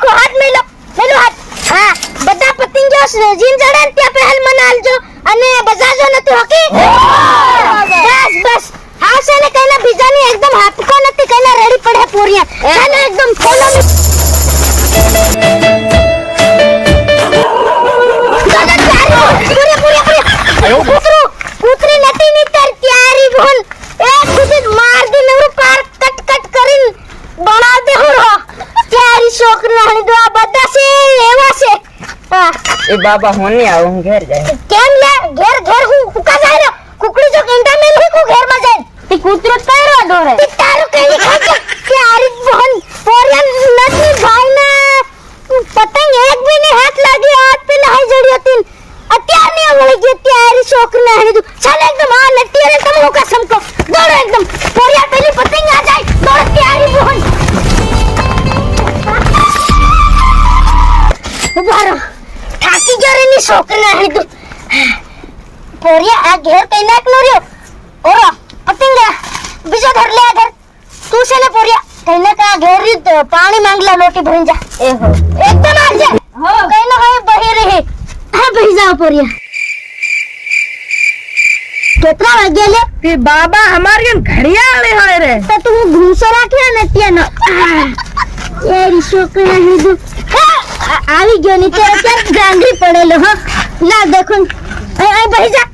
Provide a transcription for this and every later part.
देखो हाथ मेलो हाथ हां બધા પતંગો જીન જડે ત્યાં પહેલ મનાલજો અને બજાજો નથી હોકી બસ હા છે ને કઈના બીજાની એકદમ હાથકો નથી કઈના રેડી પડે પૂરિયા ચાલો એકદમ ફોલો કૂતરી નથી ની તાર તૈયારી બોલ એક ખુદ માર દે નવરું પાર કટ કરીને બના દે હું તૈયારી છોકરા હણી દો બધા છે એવા છે એ બાબા હોની આવું ઘેર જાય કેમ લે ઘેર હું કુકા જાય રે કુકડી જો કેંડા મે નહીં કો ઘેર માં જાય તે કૂતરો તૈરો દોરે તે તારો કઈ ખાજે તૈયારી બોલ પોરિયન નથી ભાઈના પતંગ એક બી ને હાથ લાગી હાથ पे લહાઈ જડી હતી અત્યારની વળી ગઈ તૈયારી છોકરા હણી દો ચાલ એકદમ આ લટ્ટી રે તમે હોકા સમકો દોડો એકદમ પોરિયા પેલી પતંગ આ જાય દોડ તૈયારી બોલ ઉભારો થાકી ગયો ની છોકરા હણી દો પોરિયા આ ઘેર કઈ નાક નો રહ્યો ઓરો પતંગા બીજો ધર લે ધર તું છે ને પોરિયા કઈને કા ઘેર રી પાણી માંગલા લોટી ભરી જા એહો એકદમ આવજે હો કઈને હોય બહી રહી હા ભઈ જાઓ પોરિયા કેટલા વાગે લે તે બાબા હમાર કે ઘડિયાળે હોય રે તો તું ઘૂંસો રાખ્યા ને ત્યાંનો એ છોકરા હીધું આવી ગયો ની તે અત્યારે ગાંગરી પડેલો હો ના દેખો આ બહી જા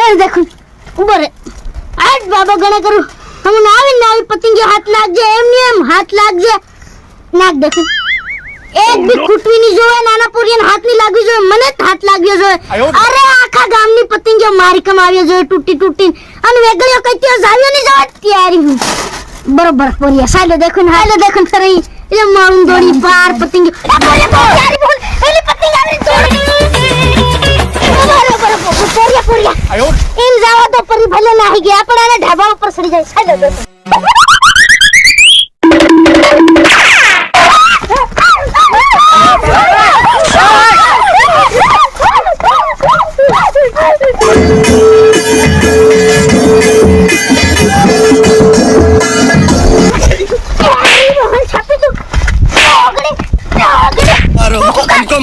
એ દેખો ઉભો રે આજ બાબા ગણે કરું હમ ના આવી પતંગિયો હાથ લાગજે એમ હાથ લાગજે નાક દેખો એક બી કુટવી ની જોવે નાના પોરિયન હાથ ની લાગવી જોઈએ મને હાથ લાગ્યો જોઈએ અરે આખા ગામની પતંગિયો મારી કમાવ્યો જોઈએ તૂટી અને વેગળ્યો કઈયો જાવ્યો ની જવા તૈયારી હું બરોબર પોરિયા સાલે દેખો ફરી એ મારું દોડી પાર પતંગિયો તૈયારી બોલ પેલી પતંગ આવી દોડી બરોબર પોરિયા ઇન જાવા તો પરી ભલે નાહી ગયા આપણાને ઢાબા ઉપર સડી જાય સાલે દેખો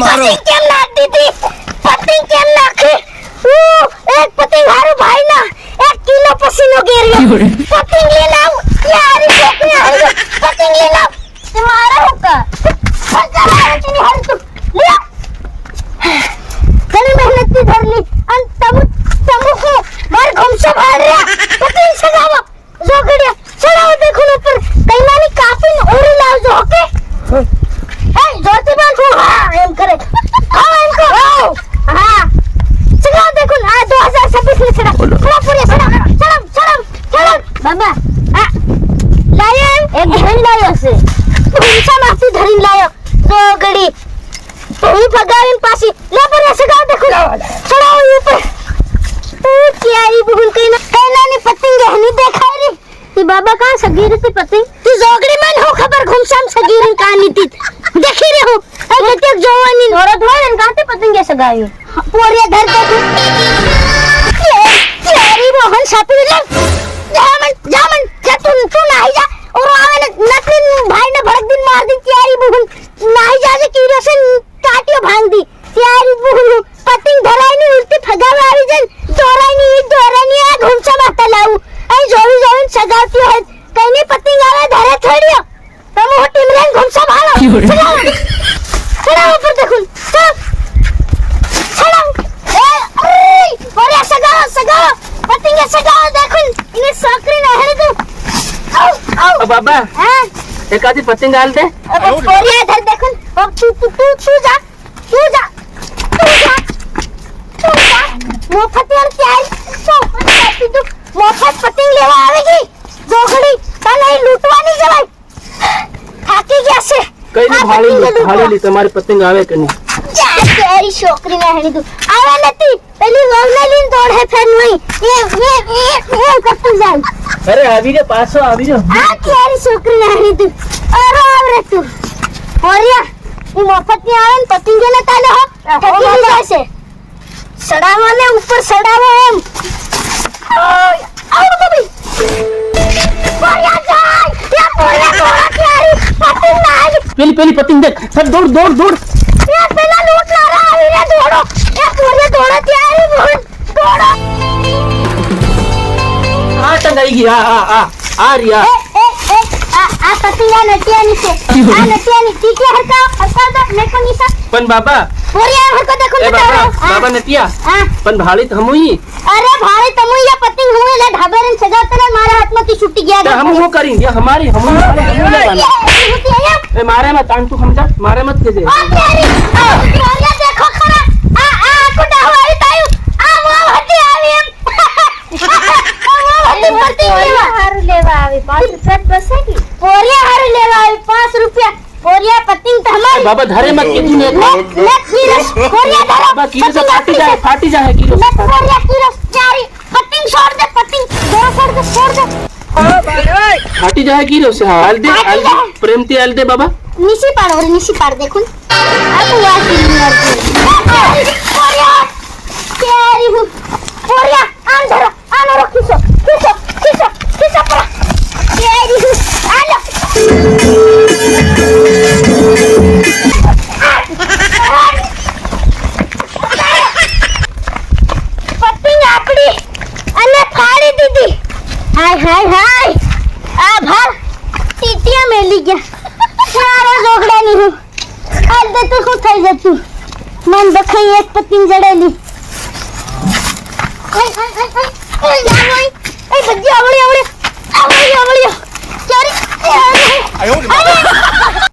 मारो केम नाखती थी पतंग केम नाखी एक पतंग हारो भाई ना 1 किलो पसीनो गिरियो पतंग ले लाओ यार पतंग ले लाओ तुम्हारा होगा नहीं हर तू ले घनी मेहनत की धर ली अन तब को बार घुमसे भाड़ रहा पतंग सगावा जोगड़िया चढ़ाओ देखो ऊपर कहीं मानी काफी और लाओ जो ओके जोती बाल को हां एम करे हां एम को हां चलो देखो आ 2026 में चढ़ा पूरे चढ़ा बाबा लाया एक धन लायो से तुमसा माफी धरी लायो तो गड़ी तो भगाविन पासी ले पर ऐसे गाओ देखो चढ़ाओ ऊपर क्या ये बुल कहना ने पतंग हनी देखा रे ये बाबा कहां सगीर से पतंग तू जोगड़ी में हो खबर घुमसाम सगीर कहानी थी देखी रे हो अरे तक जवानी थोड़ा थोड़ा काते पतंगे सगाई पूरे धर के तेरी मोहन छापी ले जामन जा तू नहीं जा और आवे नकली भाई ने भड़क दिन मार दी तेरी बुहन नहीं जा जे कीरोसिन काटियो भांग दी तेरी बुहन पतंग धराई नहीं उल्टी फगावे आवी जन दोरानी आ घुमसा माता लाऊ आई जोवी सगावती है कहीं पतंग आवे धरे छोड़ियो तुम होटी में घुमसा भालो चढ़ा ऊपर देखो चढ़ा ए बोरिया सगाओ पतंगे सगाओ देखो इन्हें साकरी ना है तू आओ बाबा हां एक आधी पतंग डाल दे बोरिया इधर देखो अब तू जा मोफत यार क्या है तू मोफत पतंग लेवा आवेगी जोगड़ी तले लूटवानी जवाई થાકી ગયા છે કઈ ની ભાળી તમારી પતંગ આવે કે નહીં જા તેરી છોકરી ને હણી તું આવે નથી પેલી વગને લીન દોડ હે ફેર નહીં એ કટુ જાય અરે આવી રે પાછો આવી જો આ તેરી છોકરી ને હણી તું અરે આવરે તું ઓરિયા ઈ મફત ની આવે ને પતંગ ને તાલે હો પતંગ જાય છે સડાવા ને ઉપર સડાવો એમ આવ બાબી ઓરિયા જાય યા પોરિયા કોરા ક્યારી પેલી પતંગ દેખ સર દોડ દોડ દોડ એ પેલા લૂંટ લારા આવી રે દોડો એ પૂરે દોડો ત્યાં દોડો આ ટંગાઈ ગઈ આ રિયા આ પતિંગા નટિયાની છે આ નટિયાની ટીકે હરકા દો મેકો નિશા પણ બાબા પોરિયા હરકો દેખો એ બાબા નટિયા હા પણ ભાળી હમુઈ અરે ભાઈ તમે ये पतंग हुए ले ढाबे रे सजाते ने मारा हाथ में की छुट्टी गया તે હમ હું કરી ये हमारी हम लेवाना ए मारे मत तान तू समझा मारे मत के दे पोरिया देखो खरा आ कुडा हवाई तायु आ वो हटी આવી એમ वो हटी पतंग हारू लेवा આવી 5 રૂપિયા બસે की पोरिया हारू लेवा આવી 5 રૂપિયા पोरिया पतंग तो हमारी बाबा धारे मत के तूने ले कीरस पोरिया धरो बाबा कीरो से फाटी जाए कीरो ले पोरिया कीरस चारी पतंग छोड़ दे छोड़ दे फाटी जाए कीरो से हाल दे प्रेम ते हाल दे बाबा निशी पाड़ देखो अब यार पोरिया तेरी हूं पोरिया आन धरो खींचो पड़ा तेरी हूं आलो પતંગ આપડી અને ફાડી દીધી હાય આ ભાર ટીટિયા મેલી ગયા સારા જોગડાની હું આજ દે તો શું થઈ જતું મન બખાઈ એક પતંગ જડેલી એ ભજી આવડે